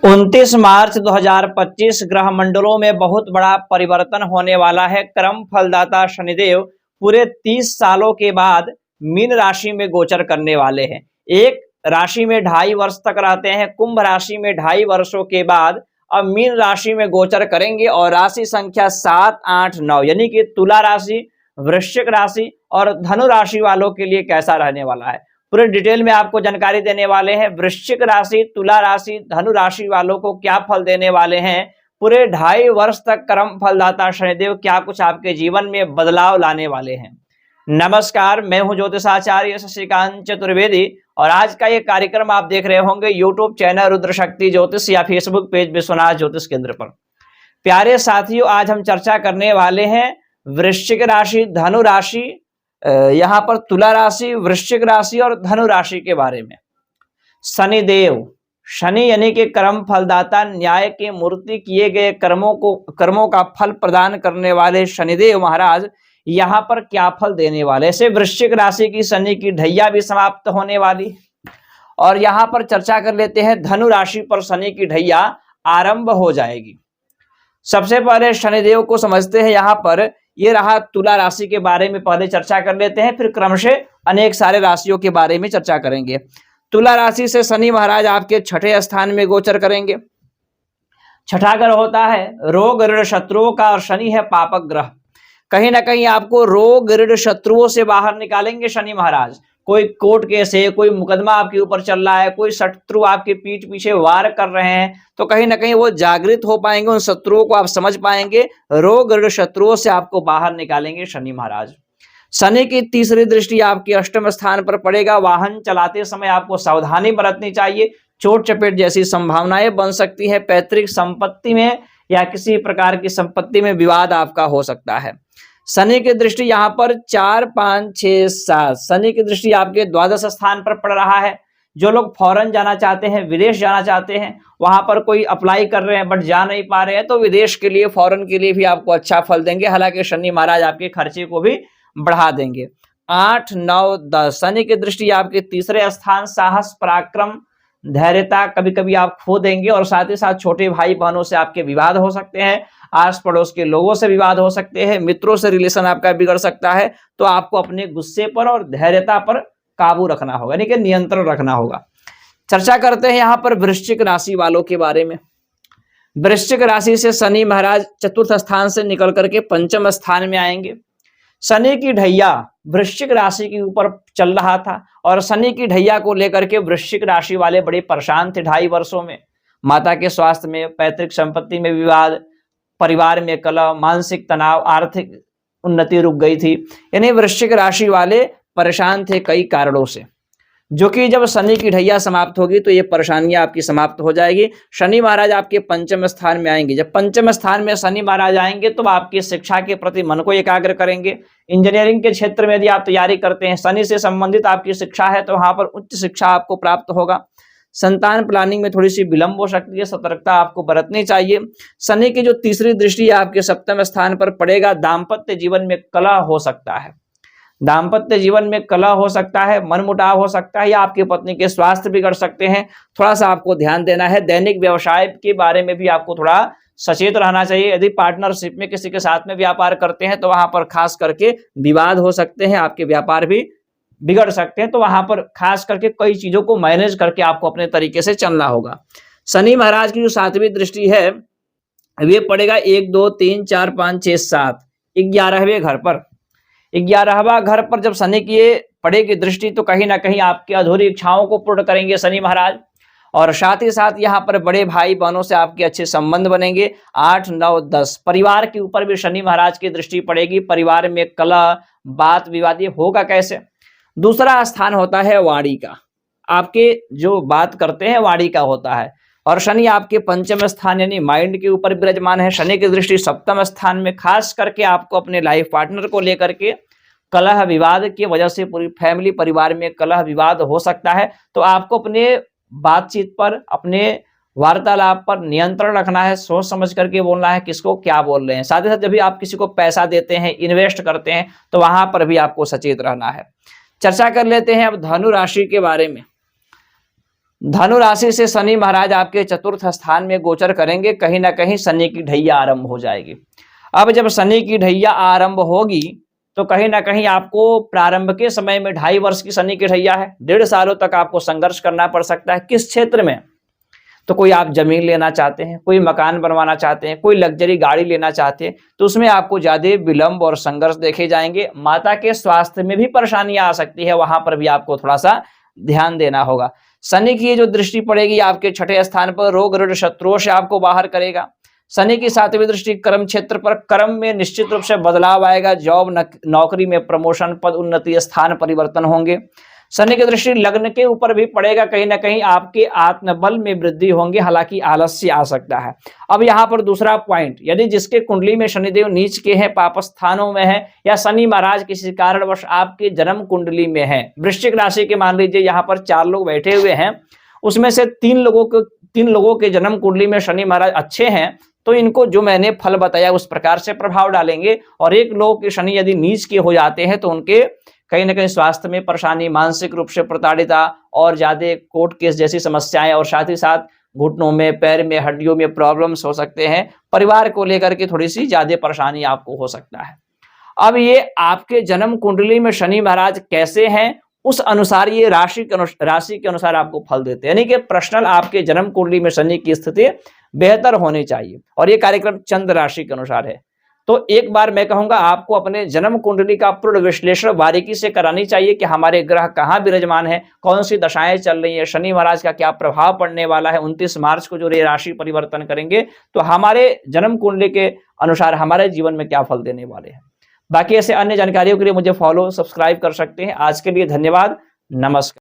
29 मार्च 2025 ग्रह मंडलों में बहुत बड़ा परिवर्तन होने वाला है। क्रम फलदाता शनिदेव पूरे 30 सालों के बाद मीन राशि में गोचर करने वाले हैं। एक राशि में 2.5 वर्ष तक रहते हैं, कुंभ राशि में 2.5 वर्षों के बाद अब मीन राशि में गोचर करेंगे और राशि संख्या 7, 8, 9 यानी कि तुला राशि, वृश्चिक राशि और धनु राशि वालों के लिए कैसा रहने वाला है, पूरे डिटेल में आपको जानकारी देने वाले हैं। वृश्चिक राशि, तुला राशि, धनु राशि वालों को क्या फल देने वाले हैं, पूरे 2.5 वर्ष तक कर्म फलदाता शनिदेव क्या कुछ आपके जीवन में बदलाव लाने वाले हैं। नमस्कार, मैं हूं ज्योतिषाचार्य शशिकांत चतुर्वेदी और आज का ये कार्यक्रम आप देख रहे होंगे यूट्यूब चैनल रुद्र शक्ति ज्योतिष या फेसबुक पेज विश्वनाथ ज्योतिष केंद्र पर। प्यारे साथियों, आज हम चर्चा करने वाले हैं वृश्चिक राशि, धनु राशि, यहाँ पर तुला राशि, वृश्चिक राशि और धनु राशि के बारे में। शनिदेव, शनि यानी कि कर्म फलदाता, न्याय के मूर्ति, किए गए कर्मों का फल प्रदान करने वाले शनिदेव महाराज यहाँ पर क्या फल देने वाले। ऐसे वृश्चिक राशि की शनि की ढैया भी समाप्त होने वाली और यहाँ पर चर्चा कर लेते हैं धनु राशि पर शनि की ढैया आरंभ हो जाएगी। सबसे पहले शनिदेव को समझते हैं। यहाँ पर ये रहा तुला राशि के बारे में पहले चर्चा कर लेते हैं, फिर क्रमशः अनेक सारे राशियों के बारे में चर्चा करेंगे। तुला राशि से शनि महाराज आपके 6ठे स्थान में गोचर करेंगे। छठा ग्रह होता है रोग ऋण शत्रुओं का और शनि है पापक ग्रह। कहीं ना कहीं आपको रोग ऋण शत्रुओं से बाहर निकालेंगे शनि महाराज। कोई कोर्ट केस है, कोई मुकदमा आपके ऊपर चल रहा है, कोई शत्रु आपके पीठ पीछे वार कर रहे हैं, तो कहीं ना कहीं वो जागृत हो पाएंगे, उन शत्रुओं को आप समझ पाएंगे। रोग ऋण शत्रुओं से आपको बाहर निकालेंगे शनि महाराज। शनि की तीसरी दृष्टि आपके 8वें स्थान पर पड़ेगा। वाहन चलाते समय आपको सावधानी बरतनी चाहिए। चोट चपेट जैसी संभावनाएं बन सकती है। पैतृक संपत्ति में या किसी प्रकार की संपत्ति में विवाद आपका हो सकता है। शनि की दृष्टि यहाँ पर 4, 5, 6, 7 शनि की दृष्टि आपके 12 स्थान पर पड़ रहा है। जो लोग फॉरेन जाना चाहते हैं, विदेश जाना चाहते हैं, वहां पर कोई अप्लाई कर रहे हैं बट जा नहीं पा रहे हैं, तो विदेश के लिए, फॉरेन के लिए भी आपको अच्छा फल देंगे। हालांकि शनि महाराज आपके खर्चे को भी बढ़ा देंगे। 8, 9, 10 शनि की दृष्टि आपके तीसरे स्थान, साहस, पराक्रम, धैर्यता कभी कभी आप खो देंगे और साथ ही साथ छोटे भाई बहनों से आपके विवाद हो सकते हैं। आस पड़ोस के लोगों से विवाद हो सकते हैं। मित्रों से रिलेशन आपका बिगड़ सकता है। तो आपको अपने गुस्से पर और धैर्यता पर काबू रखना होगा, यानी कि नियंत्रण रखना होगा। चर्चा करते हैं यहाँ पर वृश्चिक राशि वालों के बारे में। वृश्चिक राशि से शनि महाराज चतुर्थ स्थान से निकल करके 5वें स्थान में आएंगे। शनि की ढैया वृश्चिक राशि के ऊपर चल रहा था और शनि की ढैया को लेकर के वृश्चिक राशि वाले बड़े परेशान थे 2.5 वर्षों में। माता के स्वास्थ्य में, पैतृक संपत्ति में विवाद, परिवार में कलह, मानसिक तनाव, आर्थिक उन्नति रुक गई थी। यानी वृश्चिक राशि वाले परेशान थे कई कारणों से, जो कि जब शनि की ढैया समाप्त होगी तो ये परेशानियां आपकी समाप्त हो जाएगी। शनि महाराज आपके 5वें स्थान में आएंगे। जब 5वें स्थान में शनि महाराज आएंगे तो आपकी शिक्षा के प्रति मन को एकाग्र करेंगे। इंजीनियरिंग के क्षेत्र में यदि आप तैयारी करते हैं, शनि से संबंधित आपकी शिक्षा है, तो वहां पर उच्च शिक्षा आपको प्राप्त होगा। संतान प्लानिंग में थोड़ी सी विलंब हो सकती है, सतर्कता आपको बरतनी चाहिए। शनि की जो तीसरी दृष्टि है आपके 7वें स्थान पर पड़ेगा। दाम्पत्य जीवन में कलह हो सकता है। दाम्पत्य जीवन में कलह हो सकता है, मनमुटाव हो सकता है या आपकी पत्नी के स्वास्थ्य बिगड़ सकते हैं। थोड़ा सा आपको ध्यान देना है। दैनिक व्यवसाय के बारे में भी आपको थोड़ा सचेत रहना चाहिए। यदि पार्टनरशिप में किसी के साथ में व्यापार करते हैं तो वहां पर खास करके विवाद हो सकते हैं, आपके व्यापार भी बिगड़ सकते हैं। तो वहां पर खास करके कई चीजों को मैनेज करके आपको अपने तरीके से चलना होगा। शनि महाराज की जो 7वीं दृष्टि है वे पड़ेगा 1, 2, 3, 4, 5, 6, 7 11वें घर पर। 11वां घर पर जब शनि की पड़ेगी दृष्टि तो कहीं ना कहीं आपकी अधूरी इच्छाओं को पूर्ण करेंगे शनि महाराज। और साथ ही साथ यहाँ पर बड़े भाई बहनों से आपके अच्छे संबंध बनेंगे। 8, 9, 10 परिवार के ऊपर भी शनि महाराज की दृष्टि पड़ेगी। परिवार में कलह, बात विवाद ये होगा कैसे। दूसरा स्थान होता है वाणी का। आपके जो बात करते हैं वाणी का होता है और शनि आपके 5वें स्थान यानी माइंड के ऊपर विराजमान है। शनि की दृष्टि 7वें स्थान में, खास करके आपको अपने लाइफ पार्टनर को लेकर के कलह विवाद की वजह से पूरी फैमिली, परिवार में कलह विवाद हो सकता है। तो आपको अपने बातचीत पर, अपने वार्तालाप पर नियंत्रण रखना है। सोच समझ करके बोलना है किसको क्या बोल रहे हैं। साथ ही साथ जब भी आप किसी को पैसा देते हैं, इन्वेस्ट करते हैं, तो वहां पर भी आपको सचेत रहना है। चर्चा कर लेते हैं अब धनु राशि के बारे में। धनु राशि से शनि महाराज आपके चतुर्थ स्थान में गोचर करेंगे। कहीं ना कहीं शनि की ढैया आरंभ हो जाएगी। अब जब शनि की ढैया आरंभ होगी तो कहीं ना कहीं आपको प्रारंभ के समय में 2.5 वर्ष की शनि की ढैया है, 1.5 सालों तक आपको संघर्ष करना पड़ सकता है। किस क्षेत्र में? तो कोई आप जमीन लेना चाहते हैं, कोई मकान बनवाना चाहते हैं, कोई लग्जरी गाड़ी लेना चाहते हैं, तो उसमें आपको ज्यादा विलंब और संघर्ष देखे जाएंगे। माता के स्वास्थ्य में भी परेशानियां आ सकती है, वहां पर भी आपको थोड़ा सा ध्यान देना होगा। शनि की जो दृष्टि पड़ेगी आपके 6ठे स्थान पर, रोग ऋण शत्रुओं से आपको बाहर करेगा। शनि की 7वीं दृष्टि कर्म क्षेत्र पर, कर्म में निश्चित रूप से बदलाव आएगा। जॉब नौकरी में प्रमोशन, पद उन्नति, स्थान परिवर्तन होंगे। शनि की दृष्टि लग्न के ऊपर भी पड़ेगा। कहीं ना कहीं आपके आत्मबल में वृद्धि होंगे, हालांकि आलस्य आ सकता है। अब यहाँ पर दूसरा पॉइंट, यदि जिसके कुंडली में शनिदेव नीच के हैं, पाप स्थानों में है, या शनि महाराज किसी कारणवश आपके जन्म कुंडली में है, वृश्चिक राशि के मान लीजिए यहाँ पर 4 लोग बैठे हुए हैं, उसमें से 3 लोगों के जन्म कुंडली में शनि महाराज अच्छे हैं, तो इनको जो मैंने फल बताया उस प्रकार से प्रभाव डालेंगे। और एक लोग के शनि यदि नीच के हो जाते हैं तो उनके कहीं ना कहीं स्वास्थ्य में परेशानी, मानसिक रूप से प्रताड़िता और ज्यादा कोर्ट केस जैसी समस्याएं, और साथ ही साथ घुटनों में, पैर में, हड्डियों में प्रॉब्लम्स हो सकते हैं। परिवार को लेकर के थोड़ी सी ज्यादा परेशानी आपको हो सकता है। अब ये आपके जन्म कुंडली में शनि महाराज कैसे हैं, उस अनुसार ये राशि के अनुसार आपको फल देते हैं। यानी कि पर्सनल आपके जन्म कुंडली में शनि की स्थिति बेहतर होनी चाहिए, और ये कार्यक्रम चंद्र राशि के अनुसार है। तो एक बार मैं कहूंगा आपको अपने जन्म कुंडली का पूर्ण विश्लेषण बारीकी से करानी चाहिए कि हमारे ग्रह कहाँ विराजमान है, कौन सी दशाएं चल रही है, शनि महाराज का क्या प्रभाव पड़ने वाला है। 29 मार्च को जो ये राशि परिवर्तन करेंगे तो हमारे जन्म कुंडली के अनुसार हमारे जीवन में क्या फल देने वाले हैं। बाकी ऐसे अन्य जानकारियों के लिए मुझे फॉलो, सब्सक्राइब कर सकते हैं। आज के लिए धन्यवाद, नमस्कार।